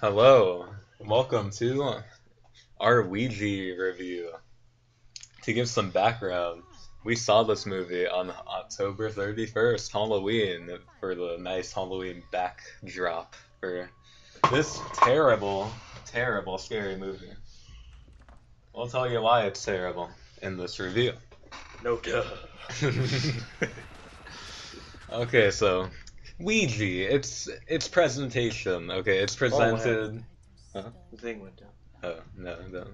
Hello, welcome to our Ouija review. To give some background, we saw this movie on October 31st, Halloween, for the nice Halloween backdrop for this terrible, terrible, scary movie. We'll tell you why it's terrible in this review. No duh. Okay, so Ouija, its presentation. Okay, it's presented. Huh? The thing went down. Oh, no, no.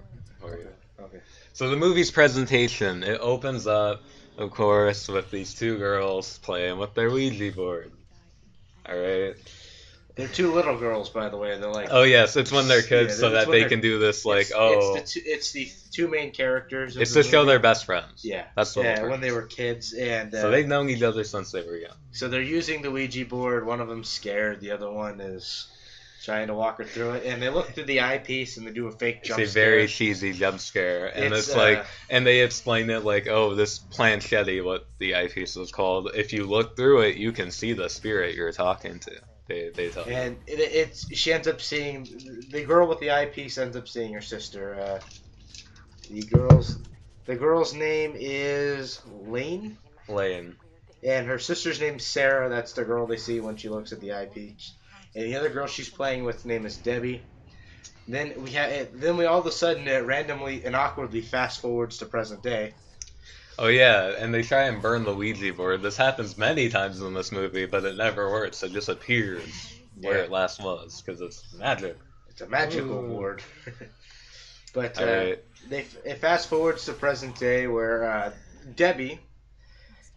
Worry. Okay. So the movie's presentation, it opens up, of course, with these two girls playing with their Ouija board. Alright? They're two little girls, by the way. They're like. Oh yes, it's when they're kids so that they can do this like, It's the two main characters. It's to show they're best friends. Yeah. That's what Yeah, when they were kids, and so they've known each other since they were young. So they're using the Ouija board. One of them's scared. The other one is trying to walk her through it. And they look through the eyepiece and they do a fake jump scare. It's a very cheesy jump scare, and it's like, and they explain it like, oh, this planchette, what the eyepiece is called. If you look through it, you can see the spirit you're talking to. They tell. And she ends up seeing the girl with the eyepiece ends up seeing her sister. The girl's name is Lane. Lane. And her sister's name's Sarah. That's the girl they see when she looks at the eyepiece. And the other girl she's playing with name is Debbie. Then we all of a sudden randomly and awkwardly fast forwards to present day. Oh yeah, and they try and burn the Ouija board. This happens many times in this movie, but it never works. It just appears where it last was because it's magic. It's a magical board. But right. it fast forwards to present day where Debbie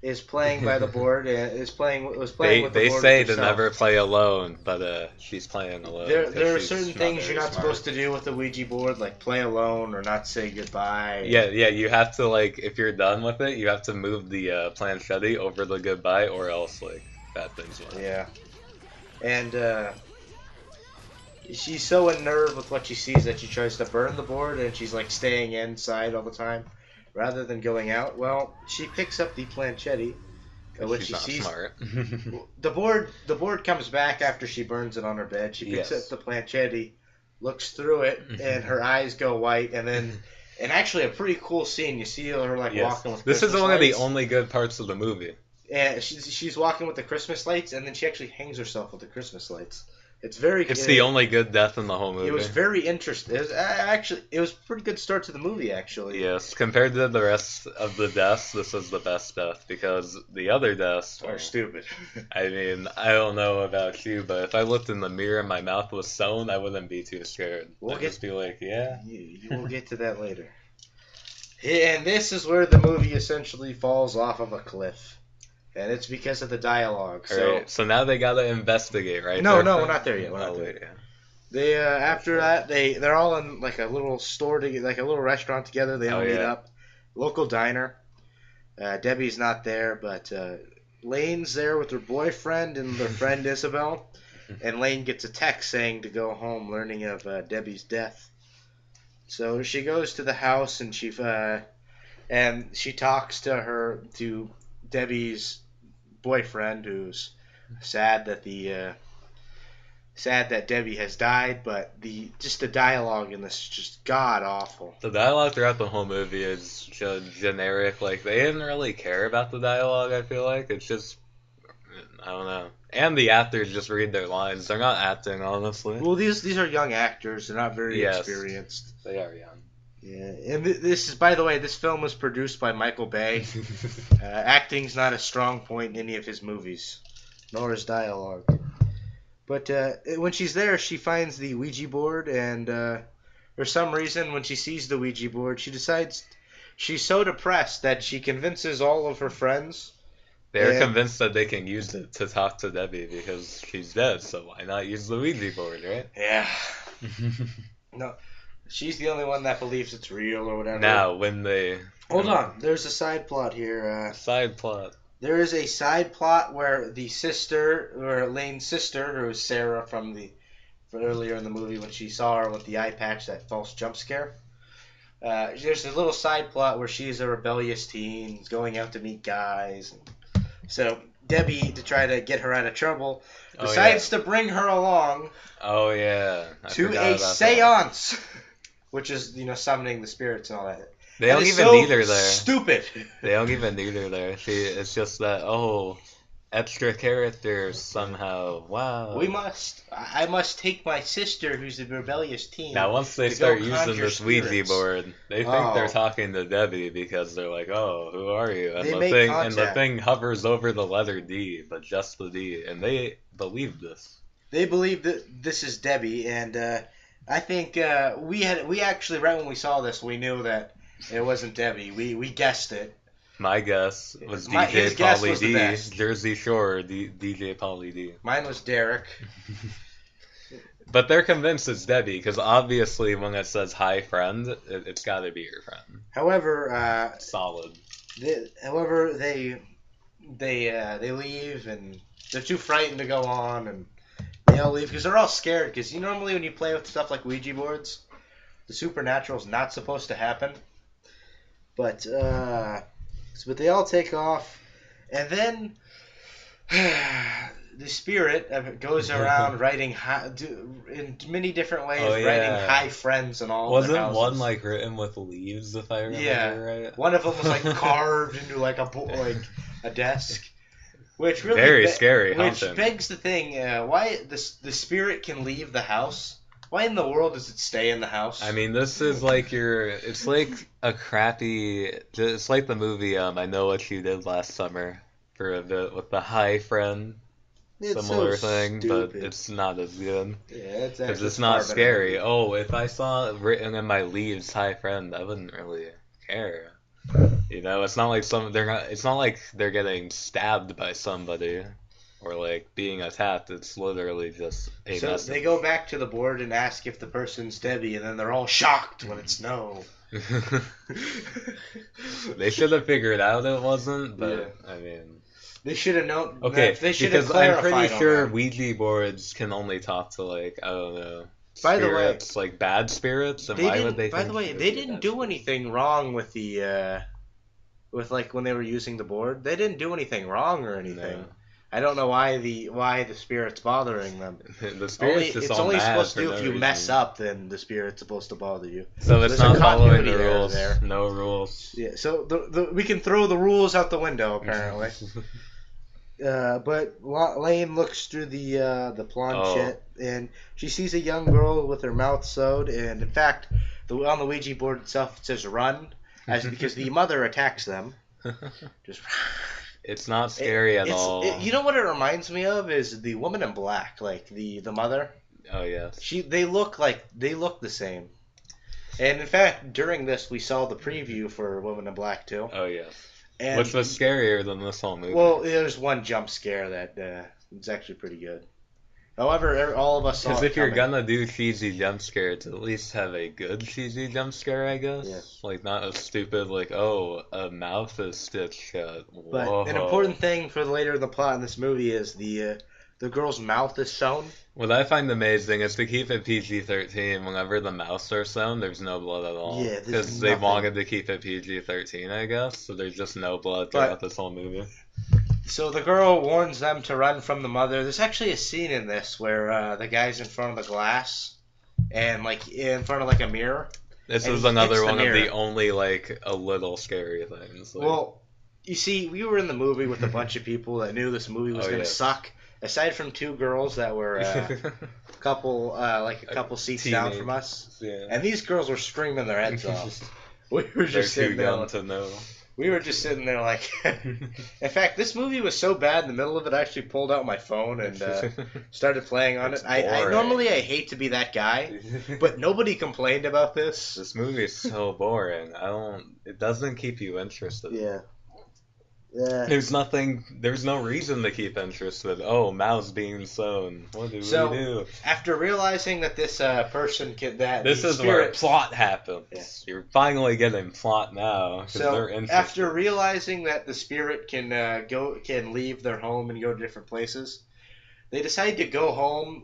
is playing by the board and was playing with the board. They say to never play alone, but she's playing alone. There are certain things you're not supposed to do with the Ouija board, like play alone or not say goodbye. Yeah, you have to, like, if you're done with it, you have to move the planchette over the goodbye, or else like bad things will happen. Yeah, and she's so unnerved with what she sees that she tries to burn the board, and she's like staying inside all the time rather than going out. Well, she picks up the planchette, which she sees. Smart. The board comes back after she burns it on her bed. She picks up the planchette, looks through it, and her eyes go white, and then. And actually, a pretty cool scene. You see her like walking with. This Christmas is one of the lights. only good parts of the movie. And she's walking with the Christmas lights, and then she actually hangs herself with the Christmas lights. It's very. It's the only good death in the whole movie. It was very interesting. It was a pretty good start to the movie, actually. Yes, compared to the rest of the deaths, this is the best death because the other deaths are stupid. I mean, I don't know about you, but if I looked in the mirror and my mouth was sewn, I wouldn't be too scared. I'd just be like, yeah. We'll get to that later. And this is where the movie essentially falls off of a cliff. And it's because of the dialogue. So now they gotta investigate, right? No, we're not there yet. They after that they're all in like a little store together, like a little restaurant together. They all meet up, local diner. Debbie's not there, but Lane's there with her boyfriend and their friend Isabel. And Lane gets a text saying to go home, learning of Debbie's death. So she goes to the house and she talks to Debbie's boyfriend, who's sad that Debbie has died, but the dialogue in this is just god awful. The dialogue throughout the whole movie is just generic. Like, they didn't really care about the dialogue. I feel like it's just, I don't know. And the actors just read their lines. They're not acting, honestly. Well, these are young actors. They're not very experienced. They are young. Yeah, and this is, by the way, this film was produced by Michael Bay. Acting's not a strong point in any of his movies, nor is dialogue. But when she's there, she finds the Ouija board, and for some reason, when she sees the Ouija board, she decides she's so depressed that she convinces all of her friends. They're convinced that they can use it to talk to Debbie because she's dead, so why not use the Ouija board, right? Yeah. No. She's the only one that believes it's real or whatever. Now, when they... Hold on. There's a side plot here. Side plot. There is a side plot where Lane's sister, who is Sarah from earlier in the movie when she saw her with the eye patch, that false jump scare. There's a little side plot where she's a rebellious teen, going out to meet guys. So Debbie, to try to get her out of trouble, decides to bring her along Oh yeah, to a seance, which is summoning the spirits and all that. They don't even need her there. Stupid. They don't even need her there. It's just that extra characters somehow. Wow. I must take my sister, who's a rebellious teen. Now, once they start using this Ouija board, they think they're talking to Debbie because they're like, "Oh, who are you?" And the thing hovers over the letter D, but just the D, and they believe this. They believe that this is Debbie, and I think we actually, right when we saw this, we knew that it wasn't Debbie. We guessed it. My guess was DJ Pauly D, Jersey Shore DJ Pauly D. Mine was Derek. But they're convinced it's Debbie because obviously when it says "Hi friend," it's got to be your friend. However, solid. They leave and they're too frightened to go on, and they all leave because they're all scared. Because normally when you play with stuff like Ouija boards, the supernatural is not supposed to happen. But they all take off, and then the spirit goes around writing in many different ways, writing "Hi friends" and all. Wasn't one like written with leaves, if I remember right? One of them was like carved into like a desk, which really very scary. Which begs the thing: why the spirit can leave the house? Why in the world does it stay in the house? I mean, this is like it's like a crappy, it's like the movie I Know What You Did Last Summer for a bit with the Hi Friend, similar thing, but it's not as good. Yeah, because it's not scary. Oh, if I saw it written in my leaves, Hi Friend, I wouldn't really care. It's not like it's not like they're getting stabbed by somebody. Or like being attacked, it's literally just a message. They go back to the board and ask if the person's Debbie, and then they're all shocked when it's no. They should have figured out it wasn't, but I mean, they should have known. Okay, they should have I'm pretty sure Ouija boards can only talk to like I don't know. By spirits, the way, like bad spirits, and why would they? By the way, they didn't do anything wrong with the with like when they were using the board. They didn't do anything wrong or anything. No. I don't know why the spirit's bothering them. The spirit's it's only supposed to do if you mess up, then the spirit's supposed to bother you. So it's not following the rules. No rules. Yeah. So we can throw the rules out the window apparently. But Lane looks through the planchette and she sees a young girl with her mouth sewed, and in fact, on the Ouija board itself it says "run," because the mother attacks them. Just. It's not scary at all. You know what it reminds me of is the Woman in Black, like the mother. Oh yes. They look the same. And in fact, during this we saw the preview for Woman in Black too. Oh yes. Which was scarier than this whole movie. Well, there's one jump scare that it's actually pretty good. However, all of us saw it because if you're coming. gonna do cheesy jump scares, at least have a good cheesy jump scare, I guess. Yeah. Like not a stupid like, oh, a mouth is stitched shut. But an important thing for later in the plot in this movie is the girl's mouth is sewn. What I find amazing is to keep it PG-13. Whenever the mouths are sewn, there's no blood at all. Yeah, because they wanted to keep it PG-13, I guess. So there's just no blood throughout this whole movie. So the girl warns them to run from the mother. There's actually a scene in this where the guy's in front of the glass and like in front of like a mirror. This is another one of the only like a little scary things. Like, well, you see, we were in the movie with a bunch of people that knew this movie was going to suck. Aside from two girls that were a couple seats down from us, and these girls were screaming their heads off. We were just sitting there. Young to know. We were just sitting there like. In fact, this movie was so bad. In the middle of it, I actually pulled out my phone and started playing on it. I normally hate to be that guy, but nobody complained about this. This movie is so boring. It doesn't keep you interested. Yeah. There's no reason to keep interested. Oh, mouths being sewn. What do we do? After realizing that this person this is where plot happens. Yeah. You're finally getting plot now. So they're interested. After realizing that the spirit can leave their home and go to different places, they decide to go home.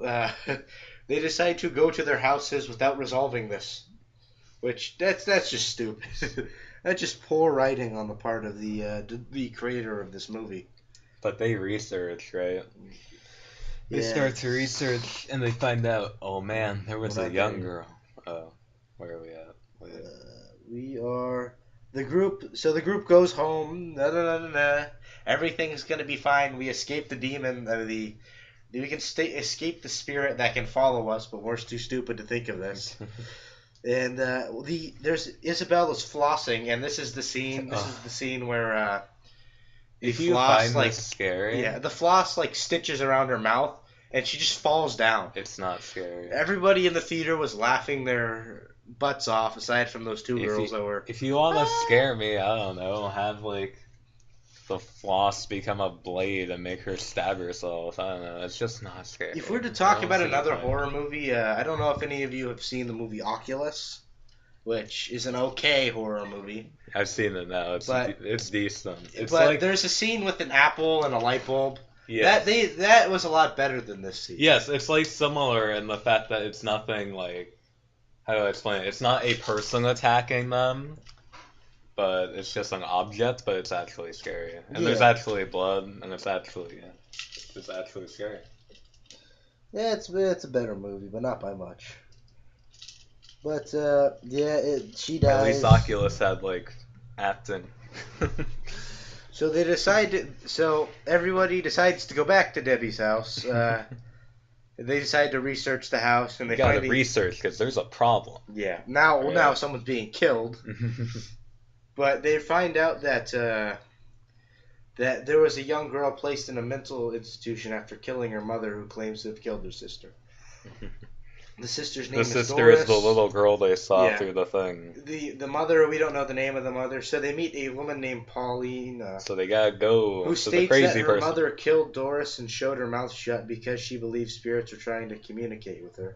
They decide to go to their houses without resolving this, which that's just stupid. That's just poor writing on the part of the creator of this movie. but they research, right? They Yeah. start to research, and they find out, oh man, there was Well, a not young there. girl. Oh, where are we at? Wait. We are the group. So the group goes home. Everything's gonna be fine. We escape the demon. We can escape the spirit that can follow us, but we're too stupid to think of this. And there's Isabella's flossing, and this is the scene. This is the scene where the If you floss find this scary, the floss like stitches around her mouth, and she just falls down. it's not scary. Everybody in the theater was laughing their butts off, aside from those two girls that were. If you want to scare me, I don't know, have like the floss become a blade and make her stab herself. I don't know. It's just not scary. If we're to talk about another horror movie, I don't know if any of you have seen the movie Oculus, which is an okay horror movie. I've seen it now. It's decent. It's but like there's a scene with an apple and a light bulb. yes. That was a lot better than this scene. Yes, it's like similar in the fact that it's nothing like, how do I explain it? It's not a person attacking them, but it's just an object, but it's actually scary. And there's actually blood, and it's actually scary. Yeah, it's a better movie, but not by much. But she dies. At least Oculus had like acting. So they decide. So everybody decides to go back to Debbie's house. They decide to research the house, and they gotta find research because there's a problem. Yeah. Now someone's being killed. But they find out that that there was a young girl placed in a mental institution after killing her mother, who claims to have killed her sister. The sister's name is Doris. The sister is the little girl they saw through the thing. The mother, we don't know the name of the mother, so they meet a woman named Pauline. So they gotta go who to states the crazy that her person. mother killed Doris and showed her mouth shut because she believes spirits are trying to communicate with her.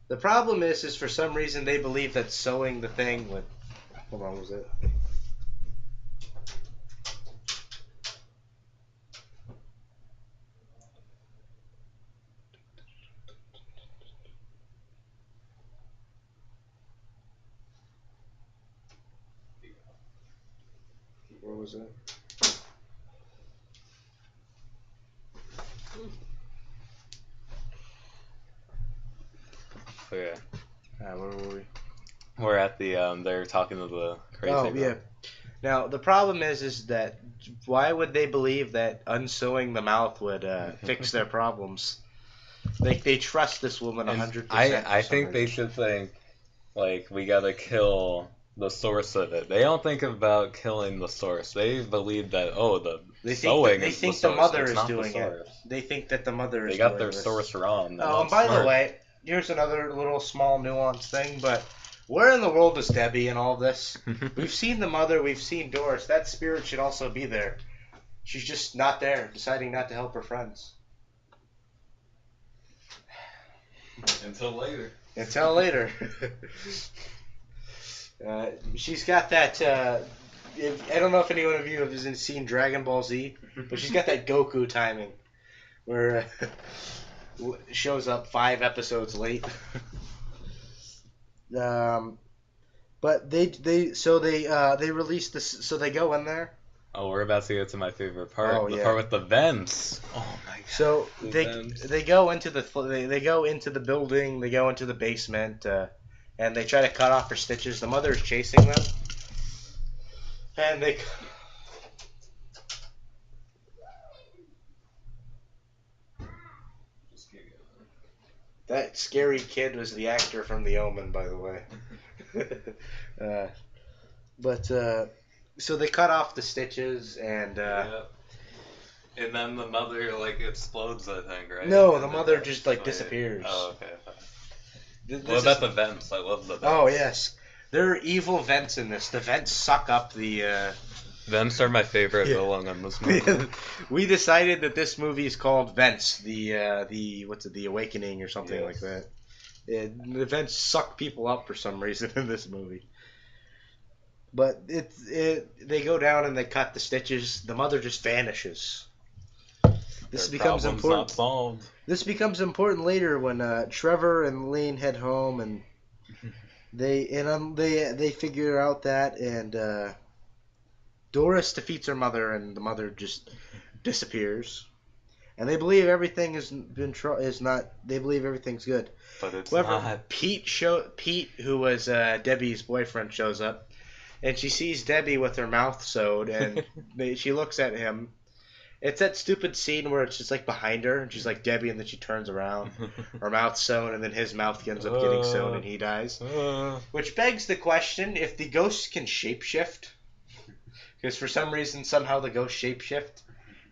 The problem is for some reason they believe that sewing the thing would... Hold on, was it? Where was it? Okay. Where were we? We're at the they're talking to the crazy girl. Yeah. Now the problem is that why would they believe that unsewing the mouth would fix their problems? Like they trust this woman 100%. I think they should think like we gotta kill the source of it. They don't think about killing the source. They believe that sewing they is think the source. mother it's is not doing the it. source. They think that the mother is. They got doing their this. source wrong. Oh, and by the way, here's another little small nuance thing, but where in the world is Debbie in all this? We've seen the mother, we've seen Doris. That spirit should also be there. She's just not there, deciding not to help her friends. Until later. Until later. She's got that. I don't know if anyone of you have seen Dragon Ball Z, but she's got that Goku timing, where shows up 5 episodes late. But they release this. So they go in there. Oh, we're about to get to my favorite part. Oh, the part with the vents. Oh my god. So they go into the building. They go into the basement. And they try to cut off her stitches. The mother is chasing them. And they... That scary kid was the actor from The Omen, by the way. So they cut off the stitches and... And then the mother, explodes, I think, right? No, the mother just, disappears. Oh, okay. What about the vents? I love the vents. Oh, yes. There are evil vents in this. The vents suck up the... Vents are my favorite villain in this movie. We decided that this movie is called Vents. The Awakening or something like that. The vents suck people up for some reason in this movie. But they go down and they cut the stitches. The mother just vanishes. This becomes important. Not solved. This becomes important later when Trevor and Lane head home and they figure out that and Doris defeats her mother and the mother just disappears, and they believe everything they believe everything's good. But it's However, not. Pete, who was Debbie's boyfriend, shows up, and she sees Debbie with her mouth sewed, and she looks at him. It's that stupid scene where it's just like behind her, and she's like Debbie, and then she turns around, her mouth sewn, and then his mouth ends up getting sewn, and he dies. Which begs the question: if the ghosts can shapeshift, because for some reason somehow the ghosts shapeshift,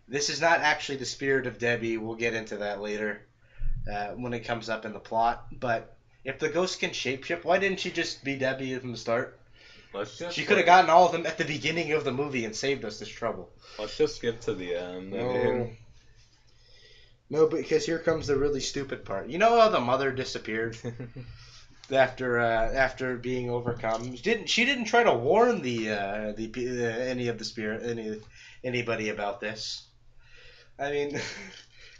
this is not actually the spirit of Debbie. We'll get into that later when it comes up in the plot. But if the ghosts can shapeshift, why didn't she just be Debbie from the start? She could have gotten all of them at the beginning of the movie and saved us this trouble. Let's just skip to the end. No, because here comes the really stupid part. You know how the mother disappeared after being overcome? She didn't try to warn anybody about this. I mean,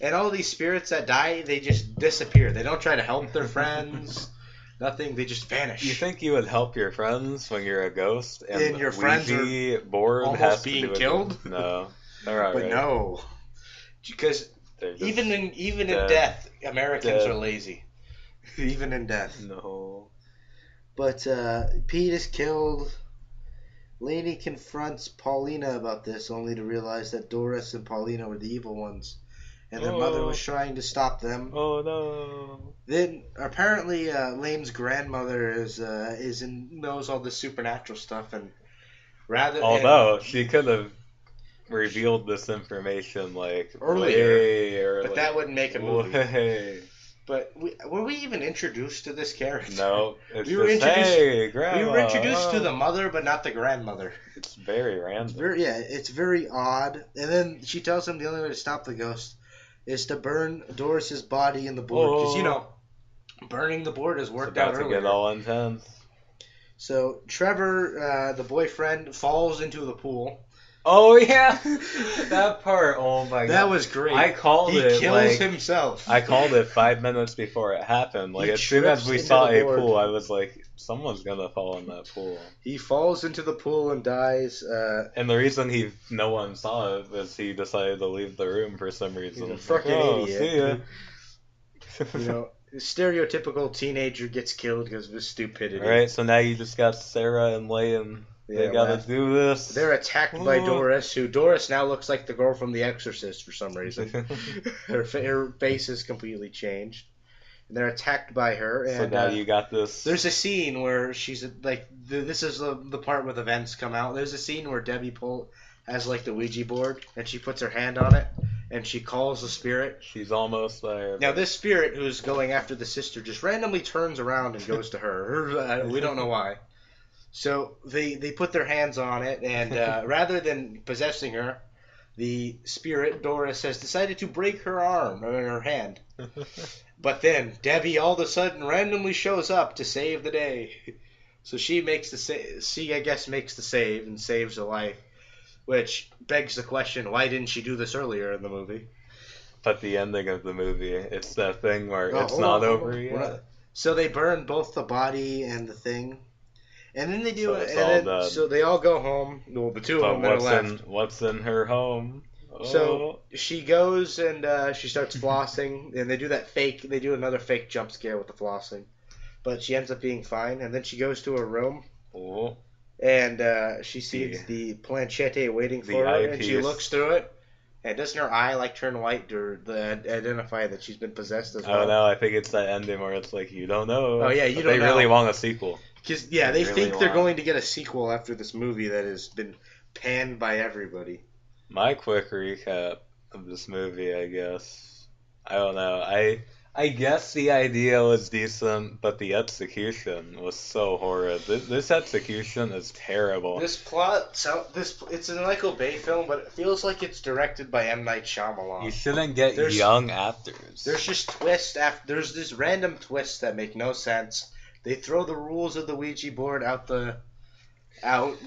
and all these spirits that die, they just disappear. They don't try to help their friends. Nothing. They just vanish. You think you would help your friends when you're a ghost, and your friends are board almost has being to do killed? No, they're all but right. no, because even in death, Americans are lazy. Even in death. No. But Pete is killed. Lainey confronts Paulina about this, only to realize that Doris and Paulina were the evil ones, and their mother was trying to stop them. Oh no! Then apparently, Lane's grandmother knows all this supernatural stuff, and she could have revealed this information earlier, but that wouldn't make a movie. Way. But were we even introduced to this character? No, we were introduced. Grandma, we were introduced to the mother, but not the grandmother. It's very random. It's very odd. And then she tells him the only way to stop the ghost is to burn Doris's body in the board, because burning the board has worked out earlier. To get all intense. So Trevor, the boyfriend, falls into the pool. Oh yeah, that part. Oh my god, that was great. I called it. He kills himself. I called it 5 minutes before it happened. As soon as we saw a pool, I was like, someone's gonna fall in that pool. He falls into the pool and dies. And the reason no one saw it is he decided to leave the room for some reason. He's a fucking idiot. See ya. Stereotypical teenager gets killed because of his stupidity. Alright, so now you just got Sarah and Lane. They gotta do this. They're attacked by Doris, who Doris now looks like the girl from The Exorcist for some reason. her face is completely changed. And they're attacked by her. And, so now you got this. There's a scene where she's like, this is the part where the vents come out. There's a scene where Debbie has like the Ouija board, and she puts her hand on it, and she calls the spirit. She's almost there. Now this spirit who's going after the sister just randomly turns around and goes to her. We don't know why. So they put their hands on it, and rather than possessing her, the spirit, Doris, has decided to break her arm, or her hand. But then Debbie all of a sudden randomly shows up to save the day. So she makes the save and saves a life. Which begs the question, why didn't she do this earlier in the movie? But the ending of the movie, it's that thing where it's not over yet. So they burn both the body and the thing. And then they do so they all go home. Well, the two of them that are left. What's in her home? Oh. So she goes and she starts flossing, and they do another fake jump scare with the flossing. But she ends up being fine, and then she goes to her room. Oh. And she sees the planchette waiting for her, and she looks through it. And doesn't her eye turn white to identify that she's been possessed as well? Oh no, I think it's that ending where it's like, you don't know. Oh yeah, you don't know. They really want a sequel. Because they think they're going to get a sequel after this movie that has been panned by everybody. My quick recap of this movie, I guess. I don't know. I guess the idea was decent, but the execution was so horrid. This execution is terrible. This plot, it's a Michael Bay film, but it feels like it's directed by M. Night Shyamalan. You shouldn't get young actors. There's just twists there's this random twists that make no sense. They throw the rules of the Ouija board out.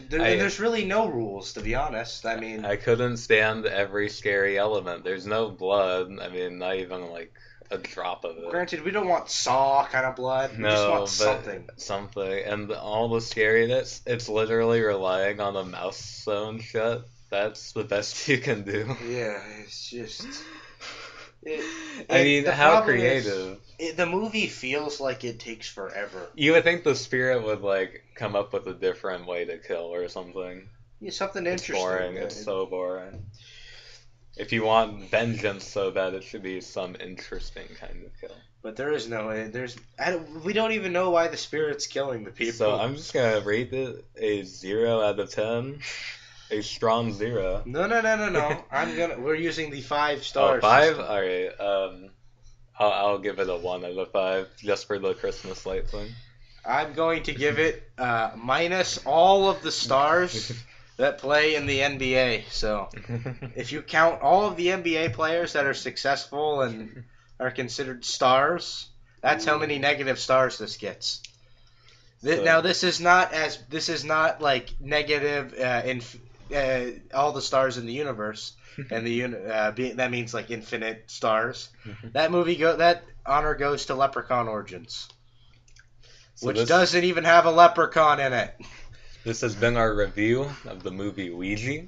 There's really no rules, to be honest. I mean, I couldn't stand every scary element. There's no blood. I mean, not even a drop of it. Granted, we don't want Saw kind of blood. We just want something. Something. And all the scariness, it's literally relying on the mouth sewn shut. That's the best you can do. Yeah, it's just. I mean, The how problem is, creative. the movie feels like it takes forever. You would think the spirit would like come up with a different way to kill or something. Yeah, something It's interesting. boring. It's so boring. If you want vengeance so bad, it should be some interesting kind of kill. But there is no. We don't even know why the spirit's killing the people. So I'm just gonna rate it a 0 out of 10. A strong 0. No. We're using the 5 Oh, stars. 5? system. Alright. I'll give it a 1 out of 5 just for the Christmas light thing. I'm going to give it minus all of the stars that play in the NBA. So if you count all of the NBA players that are successful and are considered stars, that's how many negative stars this gets. Now this is not like negative all the stars in the universe, and that means like infinite stars. That honor goes to Leprechaun Origins, which doesn't even have a leprechaun in it. This has been our review of the movie Oujia.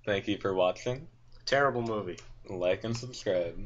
Thank you for watching. Terrible movie. Like and subscribe.